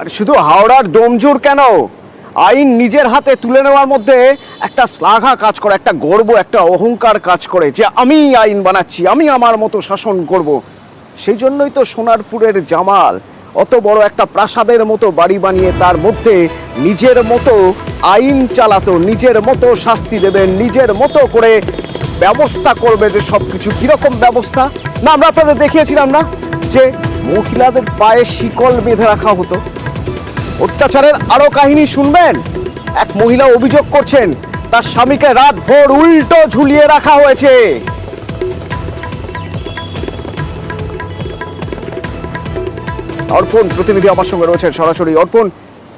আর শুধু হাওড়ার ডোমজুর কেন, আইন নিজের হাতে তুলে নেওয়ার মধ্যে একটা শ্লাঘা কাজ করে, একটা গর্ব, একটা অহংকার কাজ করে যে আমি আইন বানাচ্ছি, আমি আমার মতো শাসন করব। সেই জন্যই তো সোনারপুরের জামাল অত বড় একটা প্রাসাদের মতো বাড়ি বানিয়ে তার মধ্যে নিজের মতো আইন চালাতো, নিজের মতো শাস্তি দেবেন, নিজের মতো করে ব্যবস্থা করবে। যে সব কিছু কীরকম ব্যবস্থা না আমরা আপনাদের দেখিয়েছিলাম না, যে মহিলাদের পায়ে শিকল বেঁধে রাখা হতো। অত্যাচারের আরো কাহিনী শুনবেন। এক মহিলা অভিযোগ করছেন তার স্বামীকে রাত ভোর উল্টো ঝুলিয়ে রাখা হয়েছে। অর্পণ প্রতিনিধি আমার সঙ্গে রয়েছেন সরাসরি। অর্পণ,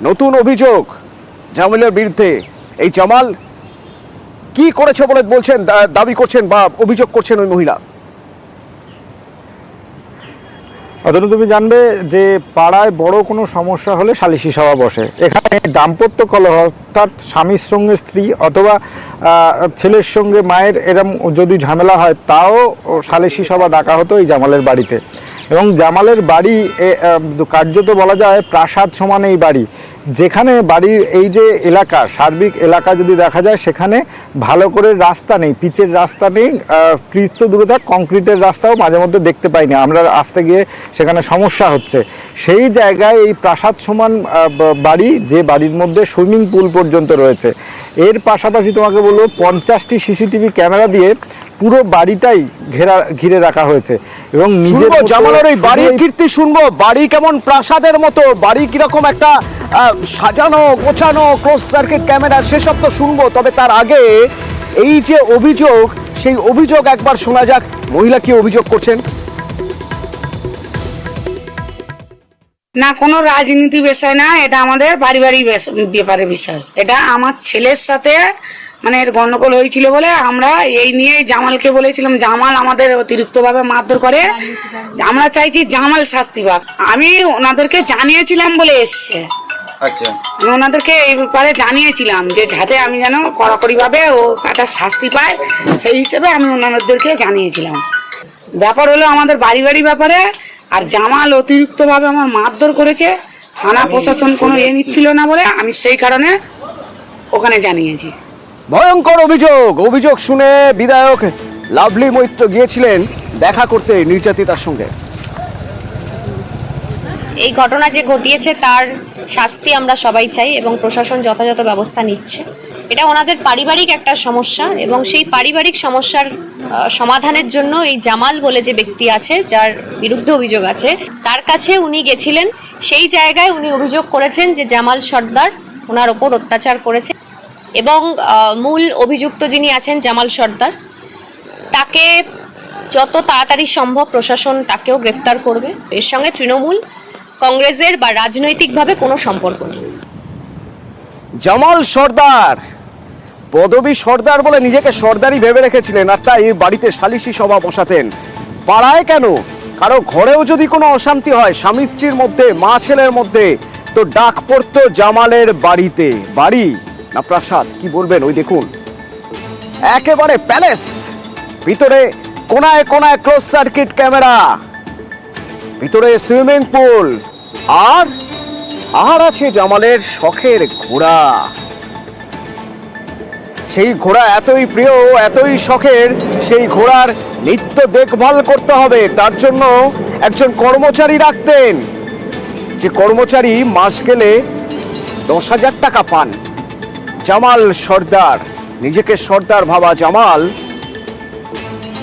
নতুন অভিযোগ জামালের বিরুদ্ধে। এই জামাল কি করেছে বলে বলছেন, দাবি করছেন বা অভিযোগ করছেন ওই মহিলা? অতনু, তুমি জানবে যে পাড়ায় বড় কোনো সমস্যা হলে সালিশি সভা বসে। এখানে দাম্পত্য কলহ, অর্থাৎ স্বামীর সঙ্গে স্ত্রী অথবা ছেলের সঙ্গে মায়ের এরম যদি ঝামেলা হয়, তাও সালিশি সভা ডাকা হতো এই জামালের বাড়িতে। এবং জামালের বাড়ি কার্যত বলা যায় প্রাসাদ সমান এই বাড়ি। যেখানে বাড়ির এই যে এলাকা, সার্বিক এলাকা যদি দেখা যায়, সেখানে ভালো করে রাস্তা নেই, পিচের রাস্তা নেই, পিচ তো দূরে থাক, কংক্রিটের রাস্তাও মাঝে মধ্যে দেখতে পাই না আমরা, আসতে গিয়ে সেখানে সমস্যা হচ্ছে। সেই জায়গায় এই প্রাসাদ সমান বাড়ি, যে বাড়ির মধ্যে সুইমিং পুল পর্যন্ত রয়েছে। এর পাশাপাশি তোমাকে বলবো 50টি সিসিটিভি ক্যামেরা দিয়ে পুরো বাড়িটাই ঘিরে রাখা হয়েছে। এবং জামালের ওই বাড়ির কীর্তি শুনবো, বাড়ি কেমন প্রাসাদের মতো, বাড়ি কিরকম একটা সাজানো গোছানো, ক্লোজ সার্কিট ক্যামেরা, সেসব তো শুনবো। তবে তার আগে এই যে অভিযোগ, সেই অভিযোগ একবার শোনা যাক। মহিলা কি অভিযোগ করছেন? না, কোনো রাজনীতি বিষয় না, এটা আমাদের পারিবারিক ব্যাপারের বিষয়। এটা আমার ছেলের সাথে মানে এর গন্ডগোল হয়েছিল বলে আমরা এই নিয়ে জামালকে বলেছিলাম, জামাল আমাদের অতিরিক্তভাবে মারধর করে, আমরা চাইছি জামাল শাস্তি পাক। আমি ওনাদেরকে জানিয়েছিলাম বলে এসছে। আচ্ছা, আমি ওনাদেরকে এই ব্যাপারে জানিয়েছিলাম যে যাতে আমি যেন কড়াকড়িভাবে ও একটা শাস্তি পায়, সেই হিসেবে আমি ওনাদেরকে জানিয়েছিলাম। ব্যাপার হলো আমাদের বাড়ি ব্যাপারে, আর জামাল অতিরিক্তভাবে আমার মারধর করেছে। থানা প্রশাসন কোনো নিচ্ছিল না বলে আমি সেই কারণে ওখানে জানিয়েছি। ভয়ঙ্কর অভিযোগ শুনে বিধায়ক লাভলি মৈত্র গিয়েছিলেন দেখা করতে নির্যাতিতার সঙ্গে। এই ঘটনা যে ঘটিয়েছে তার শাস্তি আমরা সবাই চাই এবং প্রশাসন যথাযথ ব্যবস্থা নিচ্ছে। এটা ওনাদের পারিবারিক একটা সমস্যা এবং সেই পারিবারিক সমস্যার সমাধানের জন্য এই জামাল বলে যে ব্যক্তি আছে, যার বিরুদ্ধে অভিযোগ আছে, তার কাছে উনি গেছিলেন। সেই জায়গায় উনি অভিযোগ করেছেন যে জামাল সর্দার ওনার ওপর অত্যাচার করেছে এবং মূল অভিযুক্ত যিনি আছেন জামাল সর্দার, তাকে যত তাড়াতাড়ি সম্ভব প্রশাসন তাকেও গ্রেপ্তার করবে। এর সঙ্গে তৃণমূল কংগ্রেসের বা রাজনৈতিকভাবে কোনো সম্পর্ক নেই। জামাল সর্দার পদবী সর্দার বলে নিজেকে সর্দারই ভেবে রেখেছিলেন, আর তাই বাড়িতে সালিশি সভা বসাতেন। পাড়ায় কেন, কারো ঘরেও যদি কোনো অশান্তি হয় স্বামী স্ত্রীর মধ্যে, মা ছেলের মধ্যে, তো ডাক পড়তো জামালের বাড়িতে। বাড়ি না প্রাসাদ, কি বলবেন? ওই দেখুন, একেবারে প্যালেস, ভিতরে কোনায় কোনায় ক্লোজ সার্কিট ক্যামেরা, ভিতরে সুইমিং পুল, আর আছে জামালের শখের ঘোড়া। সেই ঘোড়া এতই প্রিয়, এতই শখের, সেই ঘোড়ার নিত্য দেখভাল করতে হবে। তার জন্য একজন কর্মচারী রাখতেন, যে কর্মচারী মাস গেলে 10,000 টাকা পান। জামাল সর্দার, নিজেকে সর্দার ভাবা জামাল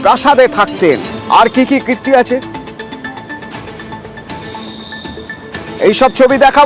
প্রাসাদে থাকতেন। আর কি কি কীর্তি আছে, এইসব ছবি দেখা